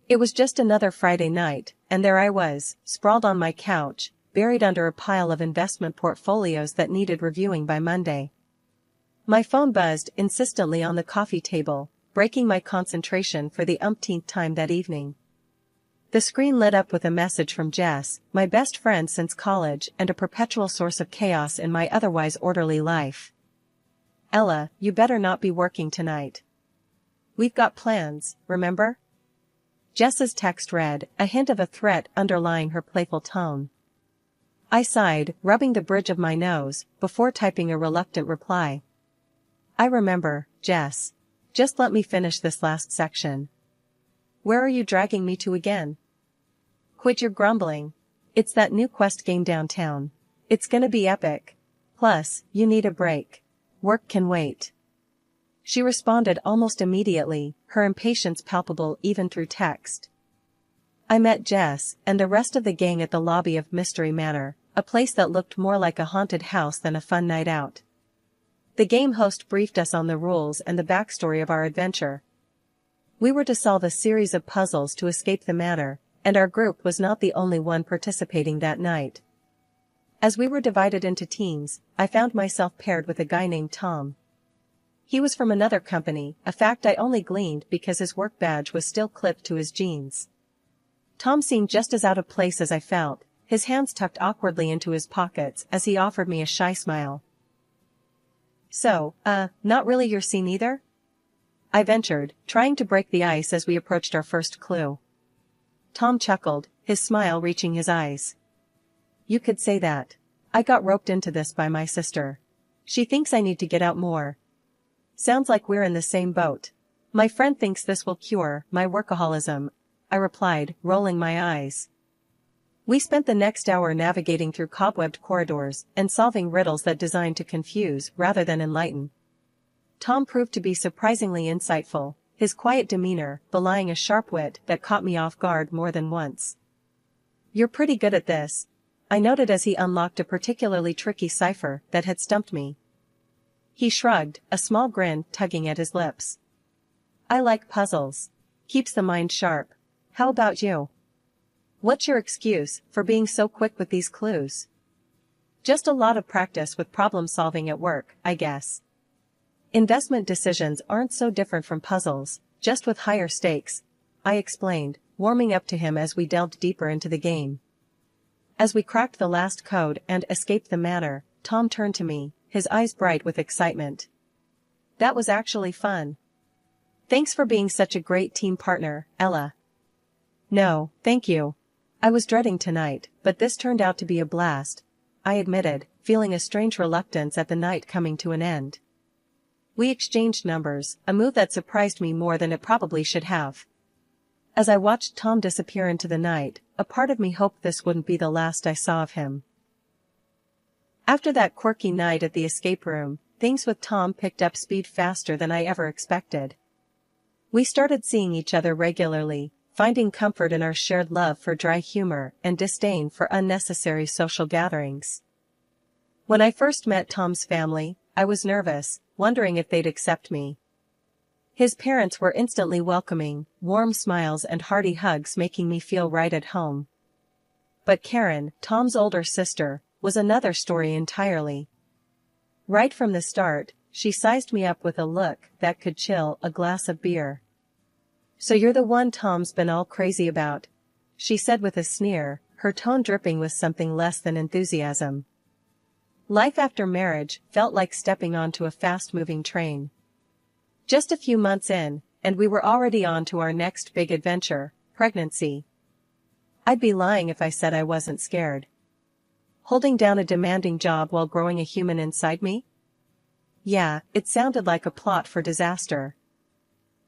It was just another Friday night, and there I was, sprawled on my couch, buried under a pile of investment portfolios that needed reviewing by Monday. My phone buzzed insistently on the coffee table, breaking my concentration for the umpteenth time that evening. The screen lit up with a message from Jess, my best friend since college and a perpetual source of chaos in my otherwise orderly life. "Ella, you better not be working tonight. We've got plans, remember?" Jess's text read, a hint of a threat underlying her playful tone. I sighed, rubbing the bridge of my nose, before typing a reluctant reply. "I remember, Jess. Just let me finish this last section. Where are you dragging me to again?" "Quit your grumbling. It's that new Quest game downtown. It's gonna be epic. Plus, you need a break. Work can wait." She responded almost immediately, her impatience palpable even through text. I met Jess and the rest of the gang at the lobby of Mystery Manor, a place that looked more like a haunted house than a fun night out. The game host briefed us on the rules and the backstory of our adventure. We were to solve a series of puzzles to escape the manor, and our group was not the only one participating that night. As we were divided into teams, I found myself paired with a guy named Tom. He was from another company, a fact I only gleaned because his work badge was still clipped to his jeans. Tom seemed just as out of place as I felt, his hands tucked awkwardly into his pockets as he offered me a shy smile. "So, not really your scene either?" I ventured, trying to break the ice as we approached our first clue. Tom chuckled, his smile reaching his eyes. "You could say that. I got roped into this by my sister. She thinks I need to get out more. Sounds like we're in the same boat. My friend thinks this will cure my workaholism," I replied, rolling my eyes. We spent the next hour navigating through cobwebbed corridors and solving riddles that designed to confuse rather than enlighten. Tom proved to be surprisingly insightful, his quiet demeanor belying a sharp wit that caught me off guard more than once. "You're pretty good at this," I noted as he unlocked a particularly tricky cipher that had stumped me. He shrugged, a small grin tugging at his lips. "I like puzzles. Keeps the mind sharp. How about you? What's your excuse for being so quick with these clues?" "Just a lot of practice with problem solving at work, I guess. Investment decisions aren't so different from puzzles, just with higher stakes," I explained, warming up to him as we delved deeper into the game. As we cracked the last code and escaped the manor, Tom turned to me, his eyes bright with excitement. "That was actually fun. Thanks for being such a great team partner, Ella." "No, thank you. I was dreading tonight, but this turned out to be a blast," I admitted, feeling a strange reluctance at the night coming to an end. We exchanged numbers, a move that surprised me more than it probably should have. As I watched Tom disappear into the night, a part of me hoped this wouldn't be the last I saw of him. After that quirky night at the escape room, things with Tom picked up speed faster than I ever expected. We started seeing each other regularly, finding comfort in our shared love for dry humor and disdain for unnecessary social gatherings. When I first met Tom's family, I was nervous, wondering if they'd accept me. His parents were instantly welcoming, warm smiles and hearty hugs making me feel right at home. But Karen, Tom's older sister, was another story entirely. Right from the start, she sized me up with a look that could chill a glass of beer. "So you're the one Tom's been all crazy about," she said with a sneer, her tone dripping with something less than enthusiasm. Life after marriage felt like stepping onto a fast-moving train. Just a few months in, and we were already on to our next big adventure, pregnancy. I'd be lying if I said I wasn't scared. Holding down a demanding job while growing a human inside me? Yeah, it sounded like a plot for disaster.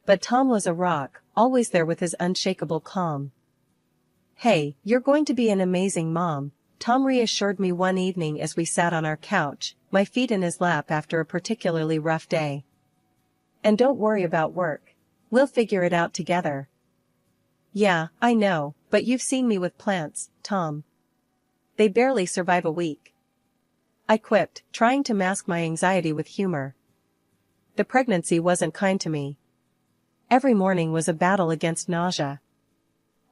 But Tom was a rock, always there with his unshakable calm. "Hey, you're going to be an amazing mom," Tom reassured me one evening as we sat on our couch, my feet in his lap after a particularly rough day. "And don't worry about work. We'll figure it out together." "Yeah, I know, but you've seen me with plants, Tom. They barely survive a week," I quipped, trying to mask my anxiety with humor. The pregnancy wasn't kind to me. Every morning was a battle against nausea.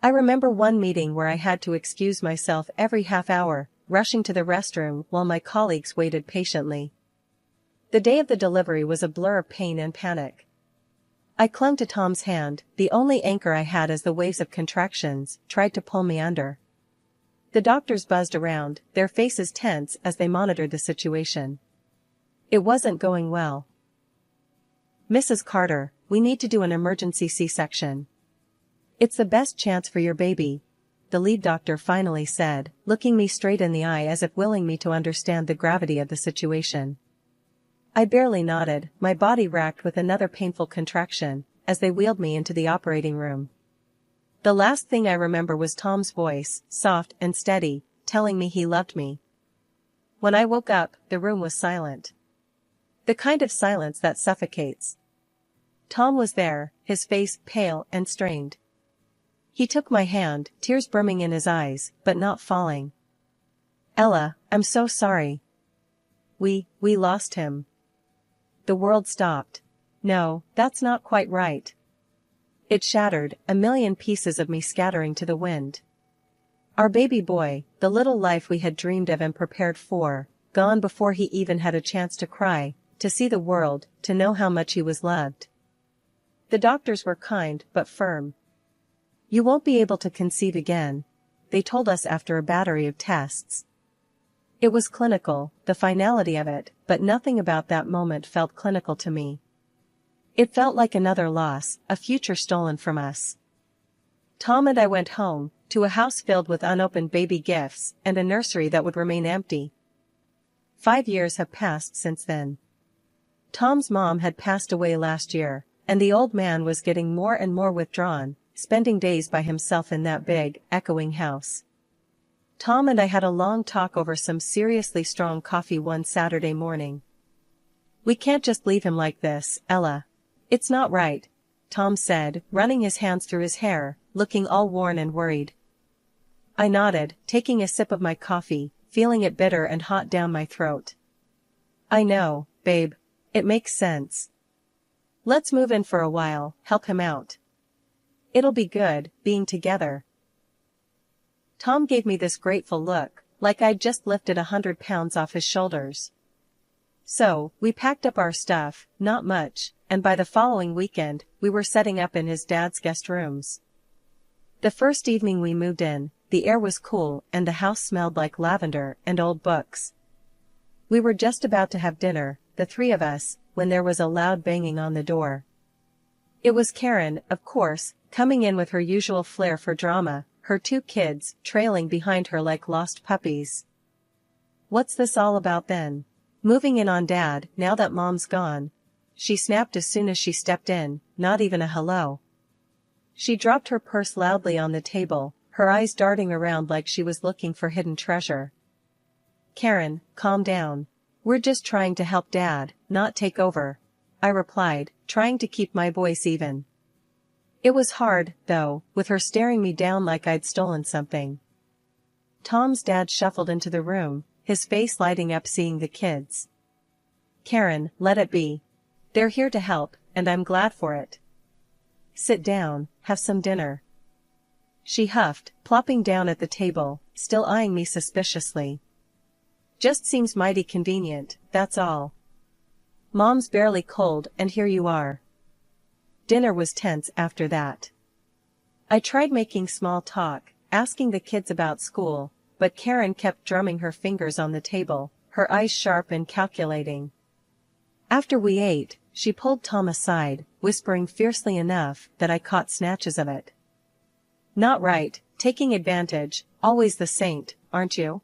I remember one meeting where I had to excuse myself every half hour, rushing to the restroom while my colleagues waited patiently. The day of the delivery was a blur of pain and panic. I clung to Tom's hand, the only anchor I had as the waves of contractions tried to pull me under. The doctors buzzed around, their faces tense as they monitored the situation. It wasn't going well. "Mrs. Carter, we need to do an emergency C-section. It's the best chance for your baby," the lead doctor finally said, looking me straight in the eye as if willing me to understand the gravity of the situation. I barely nodded, my body racked with another painful contraction, as they wheeled me into the operating room. The last thing I remember was Tom's voice, soft and steady, telling me he loved me. When I woke up, the room was silent. The kind of silence that suffocates. Tom was there, his face pale and strained. He took my hand, tears brimming in his eyes, but not falling. "Ella, I'm so sorry. We lost him." The world stopped. No, that's not quite right. It shattered, a million pieces of me scattering to the wind. Our baby boy, the little life we had dreamed of and prepared for, gone before he even had a chance to cry, to see the world, to know how much he was loved. The doctors were kind but firm. "You won't be able to conceive again," they told us after a battery of tests. It was clinical, the finality of it, but nothing about that moment felt clinical to me. It felt like another loss, a future stolen from us. Tom and I went home, to a house filled with unopened baby gifts and a nursery that would remain empty. 5 years have passed since then. Tom's mom had passed away last year, and the old man was getting more and more withdrawn, spending days by himself in that big, echoing house. Tom and I had a long talk over some seriously strong coffee one Saturday morning. "We can't just leave him like this, Ella. It's not right," Tom said, running his hands through his hair, looking all worn and worried. I nodded, taking a sip of my coffee, feeling it bitter and hot down my throat. "I know, babe. It makes sense. Let's move in for a while, help him out. It'll be good, being together." Tom gave me this grateful look, like I'd just lifted 100 pounds off his shoulders. So, we packed up our stuff, not much, and by the following weekend, we were setting up in his dad's guest rooms. The first evening we moved in, the air was cool and the house smelled like lavender and old books. We were just about to have dinner, the three of us, when there was a loud banging on the door. It was Karen, of course, coming in with her usual flair for drama, her 2 kids trailing behind her like lost puppies. "What's this all about then? Moving in on Dad, now that Mom's gone?" she snapped as soon as she stepped in, not even a hello. She dropped her purse loudly on the table, her eyes darting around like she was looking for hidden treasure. "Karen, calm down. We're just trying to help Dad, not take over," I replied, trying to keep my voice even. It was hard, though, with her staring me down like I'd stolen something. Tom's dad shuffled into the room, his face lighting up seeing the kids. "Karen, let it be. They're here to help, and I'm glad for it. Sit down, have some dinner," she huffed, plopping down at the table, still eyeing me suspiciously. "Just seems mighty convenient, that's all. Mom's barely cold and here you are." Dinner was tense after that. I tried making small talk, asking the kids about school, but Karen kept drumming her fingers on the table, her eyes sharp and calculating. After we ate, she pulled Tom aside, whispering fiercely enough that I caught snatches of it. "Not right, taking advantage, always the saint, aren't you?"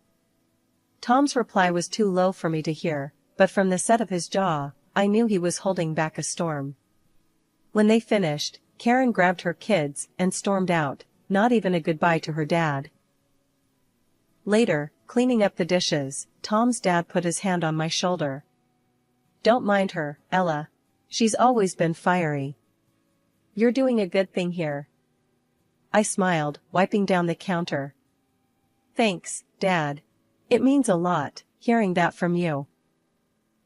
Tom's reply was too low for me to hear, but from the set of his jaw, I knew he was holding back a storm. When they finished, Karen grabbed her kids and stormed out, not even a goodbye to her dad. Later, cleaning up the dishes, Tom's dad put his hand on my shoulder. "Don't mind her, Ella. She's always been fiery. You're doing a good thing here." I smiled, wiping down the counter. "Thanks, Dad. It means a lot, hearing that from you."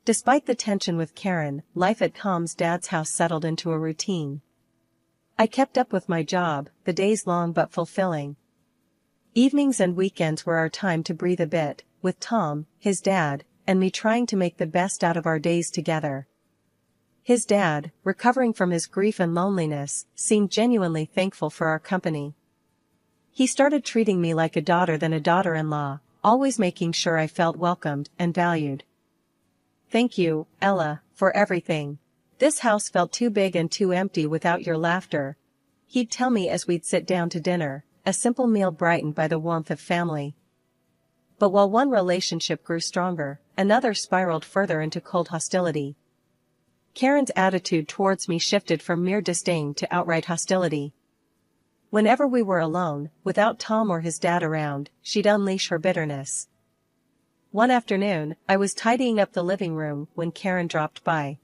Despite the tension with Karen, life at Tom's dad's house settled into a routine. I kept up with my job, the days long but fulfilling. Evenings and weekends were our time to breathe a bit, with Tom, his dad, and me trying to make the best out of our days together. His dad, recovering from his grief and loneliness, seemed genuinely thankful for our company. He started treating me like a daughter than a daughter-in-law, always making sure I felt welcomed and valued. "Thank you, Ella, for everything. This house felt too big and too empty without your laughter," he'd tell me as we'd sit down to dinner, a simple meal brightened by the warmth of family. But while one relationship grew stronger, another spiraled further into cold hostility. Karen's attitude towards me shifted from mere disdain to outright hostility. Whenever we were alone, without Tom or his dad around, she'd unleash her bitterness. One afternoon, I was tidying up the living room when Karen dropped by.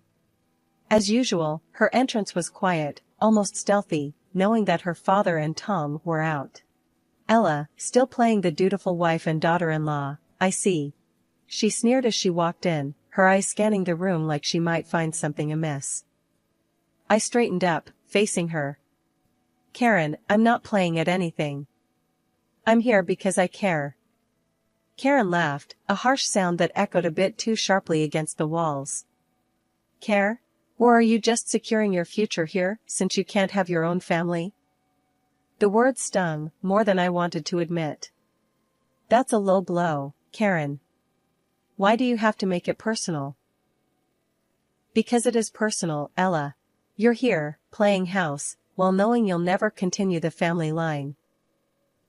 As usual, her entrance was quiet, almost stealthy, knowing that her father and Tom were out. "Ella, still playing the dutiful wife and daughter-in-law, I see," she sneered as she walked in, her eyes scanning the room like she might find something amiss. I straightened up, facing her. "Karen, I'm not playing at anything. I'm here because I care." Karen laughed, a harsh sound that echoed a bit too sharply against the walls. "Care? Or are you just securing your future here, since you can't have your own family?" The words stung, more than I wanted to admit. "That's a low blow, Karen. Why do you have to make it personal?" "Because it is personal, Ella. You're here, playing house, while knowing you'll never continue the family line.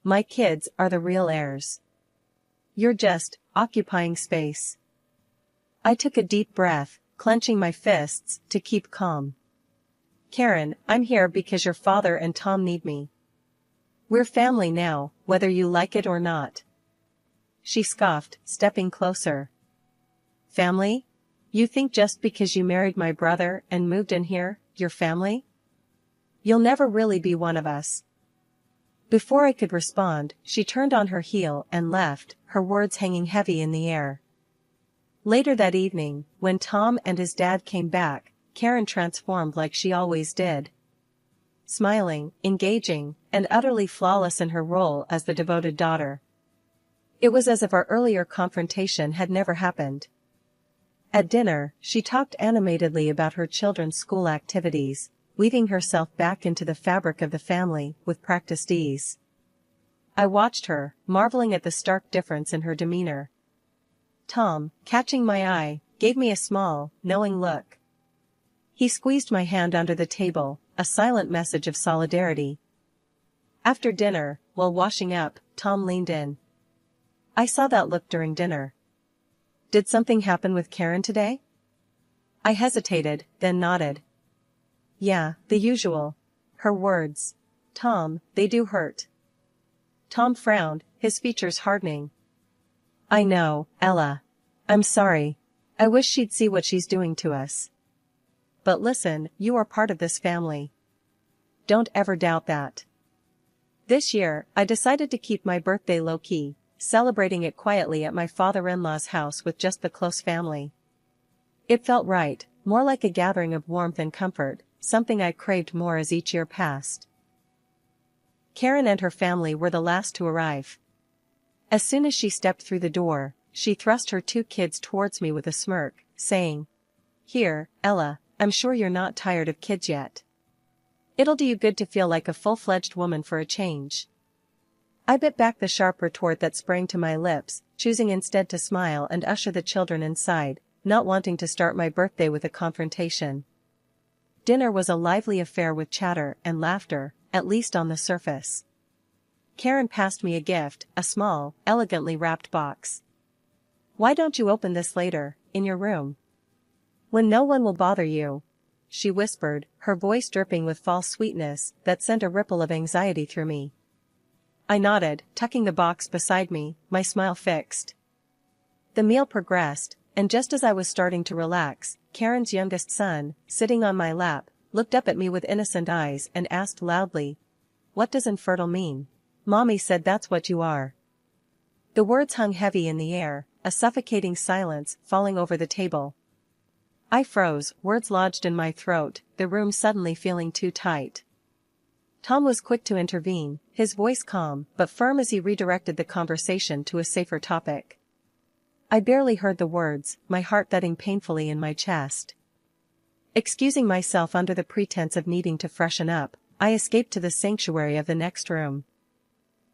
My kids are the real heirs. You're just occupying space." I took a deep breath, clenching my fists to keep calm. "Karen, I'm here because your father and Tom need me. We're family now, whether you like it or not." She scoffed, stepping closer. "Family? You think just because you married my brother and moved in here, you're family? You'll never really be one of us." Before I could respond, she turned on her heel and left, her words hanging heavy in the air. Later that evening, when Tom and his dad came back, Karen transformed like she always did. Smiling, engaging, and utterly flawless in her role as the devoted daughter. It was as if our earlier confrontation had never happened. At dinner, she talked animatedly about her children's school activities, weaving herself back into the fabric of the family with practiced ease. I watched her, marveling at the stark difference in her demeanor. Tom, catching my eye, gave me a small, knowing look. He squeezed my hand under the table, a silent message of solidarity. After dinner, while washing up, Tom leaned in. "I saw that look during dinner. Did something happen with Karen today?" I hesitated, then nodded. "Yeah, the usual. Her words. Tom, they do hurt." Tom frowned, his features hardening. "I know, Ella. I'm sorry. I wish she'd see what she's doing to us. But listen, you are part of this family. Don't ever doubt that." This year, I decided to keep my birthday low-key, celebrating it quietly at my father-in-law's house with just the close family. It felt right, more like a gathering of warmth and comfort, something I craved more as each year passed. Karen and her family were the last to arrive. As soon as she stepped through the door, she thrust her 2 kids towards me with a smirk, saying, "Here, Ella, I'm sure you're not tired of kids yet. It'll do you good to feel like a full-fledged woman for a change." I bit back the sharp retort that sprang to my lips, choosing instead to smile and usher the children inside, not wanting to start my birthday with a confrontation. Dinner was a lively affair with chatter and laughter, at least on the surface. Karen passed me a gift, a small, elegantly wrapped box. "Why don't you open this later, in your room? When no one will bother you," she whispered, her voice dripping with false sweetness that sent a ripple of anxiety through me. I nodded, tucking the box beside me, my smile fixed. The meal progressed, and just as I was starting to relax, Karen's youngest son, sitting on my lap, looked up at me with innocent eyes and asked loudly, "What does infertile mean?" "Mommy said that's what you are." The words hung heavy in the air, a suffocating silence falling over the table. I froze, words lodged in my throat, the room suddenly feeling too tight. Tom was quick to intervene, his voice calm but firm as he redirected the conversation to a safer topic. I barely heard the words, my heart thudding painfully in my chest. Excusing myself under the pretense of needing to freshen up, I escaped to the sanctuary of the next room.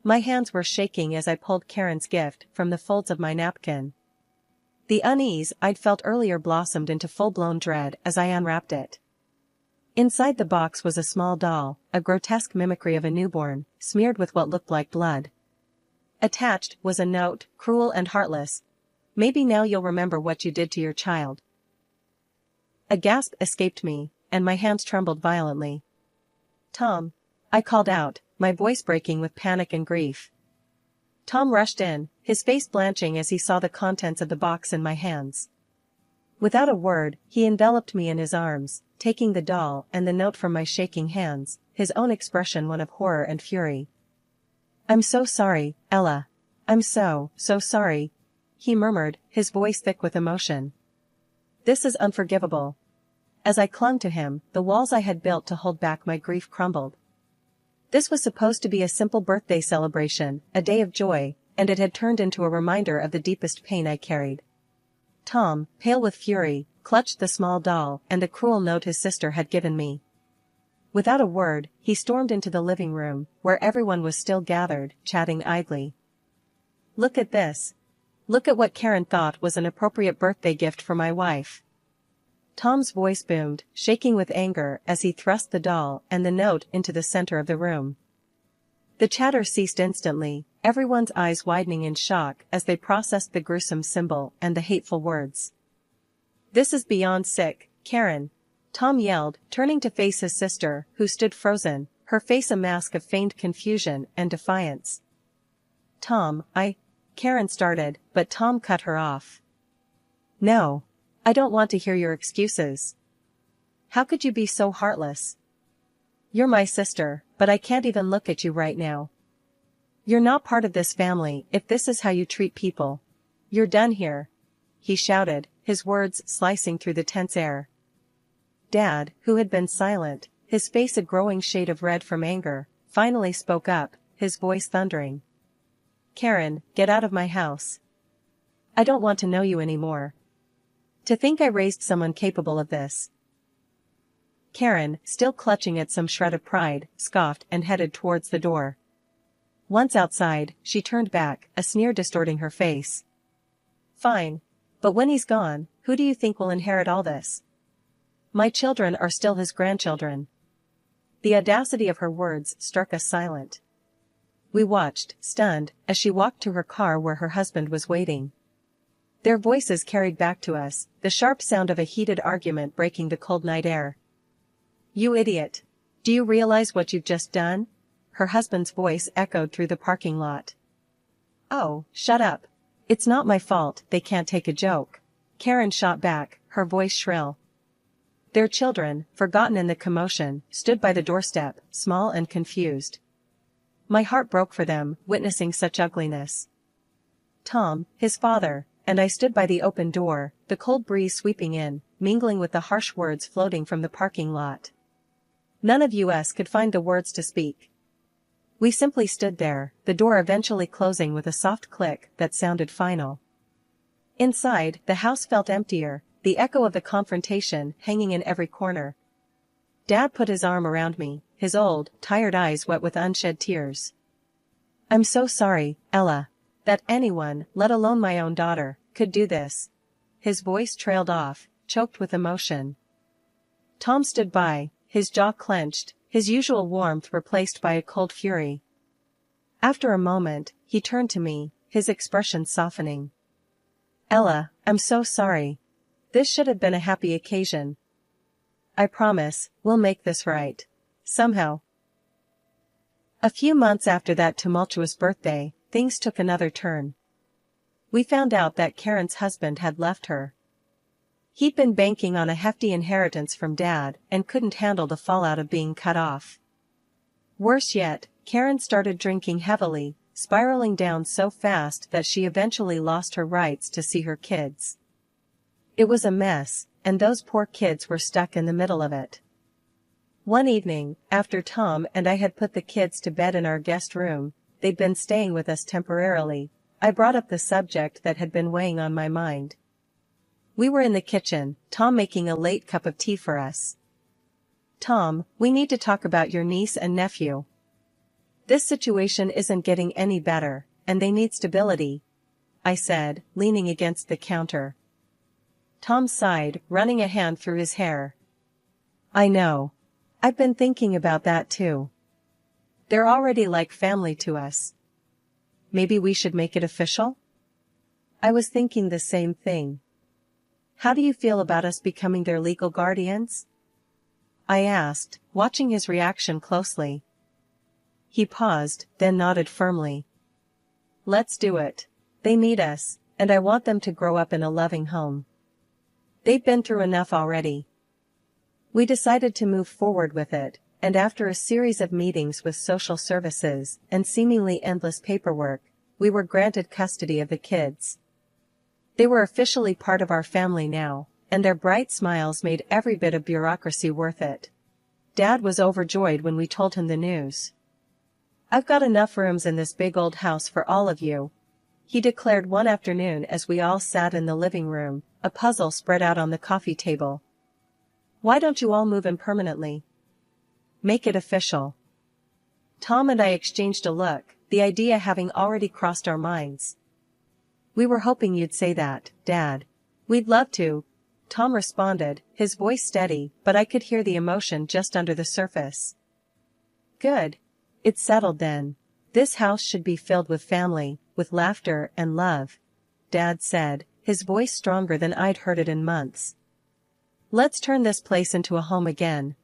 My hands were shaking as I pulled Karen's gift from the folds of my napkin. The unease I'd felt earlier blossomed into full-blown dread as I unwrapped it. Inside the box was a small doll, a grotesque mimicry of a newborn, smeared with what looked like blood. Attached was a note, cruel and heartless. Maybe now you'll remember what you did to your child. A gasp escaped me, and my hands trembled violently. Tom, I called out, my voice breaking with panic and grief. Tom rushed in, his face blanching as he saw the contents of the box in my hands. Without a word, he enveloped me in his arms, taking the doll and the note from my shaking hands, his own expression one of horror and fury. I'm so sorry, Ella. I'm so sorry, he murmured, his voice thick with emotion. This is unforgivable. As I clung to him, the walls I had built to hold back my grief crumbled. This was supposed to be a simple birthday celebration, a day of joy, and it had turned into a reminder of the deepest pain I carried. Tom, pale with fury, clutched the small doll and the cruel note his sister had given me. Without a word, he stormed into the living room, where everyone was still gathered, chatting idly. Look at this. Look at what Karen thought was an appropriate birthday gift for my wife. Tom's voice boomed, shaking with anger as he thrust the doll and the note into the center of the room. The chatter ceased instantly, everyone's eyes widening in shock as they processed the gruesome symbol and the hateful words. This is beyond sick, Karen, Tom yelled, turning to face his sister, who stood frozen, her face a mask of feigned confusion and defiance. Karen started, but Tom cut her off. No. I don't want to hear your excuses. How could you be so heartless? You're my sister, but I can't even look at you right now. You're not part of this family if this is how you treat people. You're done here, he shouted, his words slicing through the tense air. Dad, who had been silent, his face a growing shade of red from anger, finally spoke up, his voice thundering. Karen, get out of my house. I don't want to know you anymore. To think I raised someone capable of this. Karen, still clutching at some shred of pride, scoffed and headed towards the door. Once outside, she turned back, a sneer distorting her face. Fine. But when he's gone, who do you think will inherit all this? My children are still his grandchildren. The audacity of her words struck us silent. We watched, stunned, as she walked to her car where her husband was waiting. Their voices carried back to us, the sharp sound of a heated argument breaking the cold night air. You idiot. Do you realize what you've just done? Her husband's voice echoed through the parking lot. Oh, shut up. It's not my fault they can't take a joke. Karen shot back, her voice shrill. Their children, forgotten in the commotion, stood by the doorstep, small and confused. My heart broke for them, witnessing such ugliness. Tom, his father, and I stood by the open door, the cold breeze sweeping in, mingling with the harsh words floating from the parking lot. None of us could find the words to speak. We simply stood there, the door eventually closing with a soft click that sounded final. Inside, the house felt emptier, the echo of the confrontation hanging in every corner. Dad put his arm around me, his old, tired eyes wet with unshed tears. I'm so sorry, Ella. That anyone, let alone my own daughter, could do this. His voice trailed off, choked with emotion. Tom stood by, his jaw clenched, his usual warmth replaced by a cold fury. After a moment, he turned to me, his expression softening. Ella, I'm so sorry. This should have been a happy occasion. I promise, we'll make this right. Somehow. A few months after that tumultuous birthday, things took another turn. We found out that Karen's husband had left her. He'd been banking on a hefty inheritance from Dad and couldn't handle the fallout of being cut off. Worse yet, Karen started drinking heavily, spiraling down so fast that she eventually lost her rights to see her kids. It was a mess, and those poor kids were stuck in the middle of it. One evening, after Tom and I had put the kids to bed in our guest room, they'd been staying with us temporarily, I brought up the subject that had been weighing on my mind. We were in the kitchen, Tom making a late cup of tea for us. "Tom, we need to talk about your niece and nephew. This situation isn't getting any better, and they need stability," I said, leaning against the counter. Tom sighed, running a hand through his hair. "I know. I've been thinking about that too. They're already like family to us. Maybe we should make it official?" I was thinking the same thing. "How do you feel about us becoming their legal guardians?" I asked, watching his reaction closely. He paused, then nodded firmly. "Let's do it. They need us, and I want them to grow up in a loving home. They've been through enough already." We decided to move forward with it, and after a series of meetings with social services and seemingly endless paperwork, we were granted custody of the kids. They were officially part of our family now, and their bright smiles made every bit of bureaucracy worth it. Dad was overjoyed when we told him the news. "I've got enough rooms in this big old house for all of you," he declared one afternoon as we all sat in the living room, a puzzle spread out on the coffee table. "Why don't you all move in permanently? Make it official." Tom and I exchanged a look, the idea having already crossed our minds. "We were hoping you'd say that, Dad. We'd love to," Tom responded, his voice steady, but I could hear the emotion just under the surface. "Good. It's settled then. This house should be filled with family, with laughter and love," Dad said, his voice stronger than I'd heard it in months. "Let's turn this place into a home again."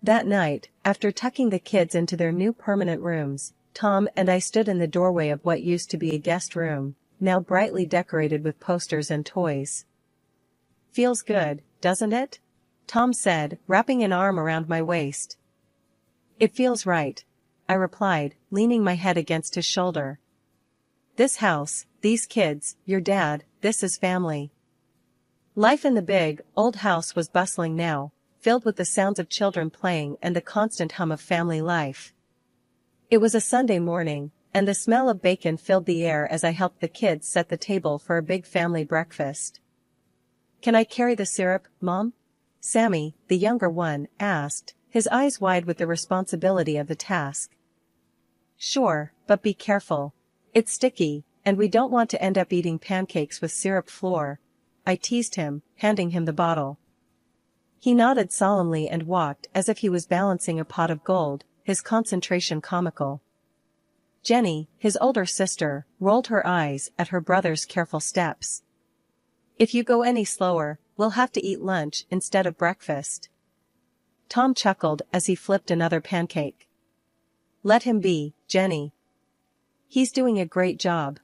That night, after tucking the kids into their new permanent rooms, Tom and I stood in the doorway of what used to be a guest room, now brightly decorated with posters and toys. "Feels good, doesn't it?" Tom said, wrapping an arm around my waist. "It feels right," I replied, leaning my head against his shoulder. "This house, these kids, your dad, this is family." Life in the big, old house was bustling now, filled with the sounds of children playing and the constant hum of family life. It was a Sunday morning, and the smell of bacon filled the air as I helped the kids set the table for a big family breakfast. "Can I carry the syrup, Mom?" Sammy, the younger one, asked, his eyes wide with the responsibility of the task. "Sure, but be careful. It's sticky, and we don't want to end up eating pancakes with syrup flour," I teased him, handing him the bottle. He nodded solemnly and walked as if he was balancing a pot of gold, his concentration comical. Jenny, his older sister, rolled her eyes at her brother's careful steps. "If you go any slower, we'll have to eat lunch instead of breakfast." Tom chuckled as he flipped another pancake. "Let him be, Jenny. He's doing a great job."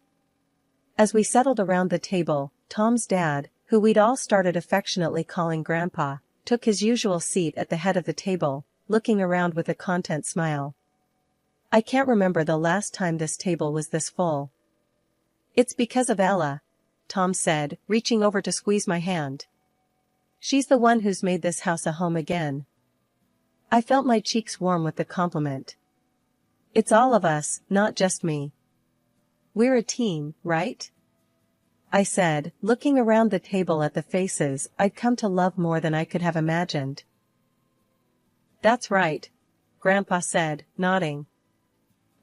As we settled around the table, Tom's dad, who we'd all started affectionately calling Grandpa, took his usual seat at the head of the table, looking around with a content smile. "I can't remember the last time this table was this full." "It's because of Ella," Tom said, reaching over to squeeze my hand. "She's the one who's made this house a home again." I felt my cheeks warm with the compliment. "It's all of us, not just me. We're a team, right?" I said, looking around the table at the faces I'd come to love more than I could have imagined. "That's right," Grandpa said, nodding.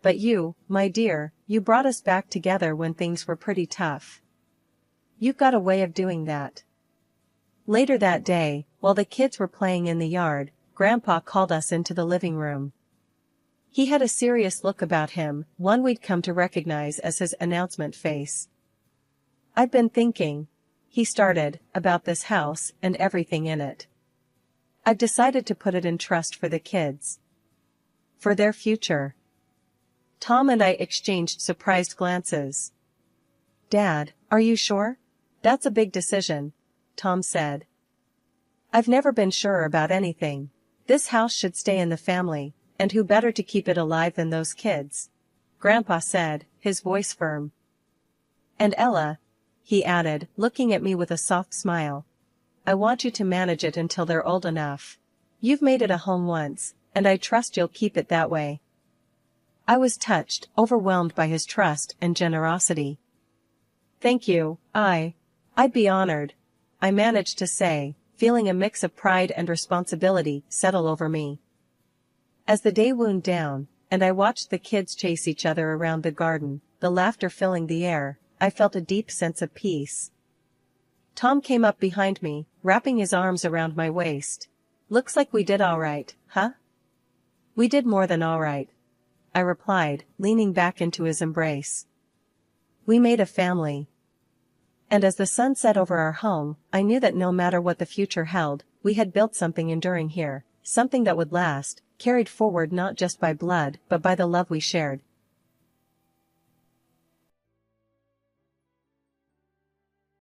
"But you, my dear, you brought us back together when things were pretty tough. You've got a way of doing that." Later that day, while the kids were playing in the yard, Grandpa called us into the living room. He had a serious look about him, one we'd come to recognize as his announcement face. "I've been thinking," he started, "about this house and everything in it. I've decided to put it in trust for the kids. For their future." Tom and I exchanged surprised glances. "Dad, are you sure? That's a big decision," Tom said. "I've never been sure about anything. This house should stay in the family, and who better to keep it alive than those kids?" Grandpa said, his voice firm. "And Ella," he added, looking at me with a soft smile, "I want you to manage it until they're old enough. You've made it a home once, and I trust you'll keep it that way." I was touched, overwhelmed by his trust and generosity. "Thank you, I'd be honored," I managed to say, feeling a mix of pride and responsibility settle over me. As the day wound down, and I watched the kids chase each other around the garden, the laughter filling the air, I felt a deep sense of peace. Tom came up behind me, wrapping his arms around my waist. "Looks like we did all right, huh?" "We did more than all right," I replied, leaning back into his embrace. "We made a family." And as the sun set over our home, I knew that no matter what the future held, we had built something enduring here, something that would last, carried forward not just by blood but by the love we shared.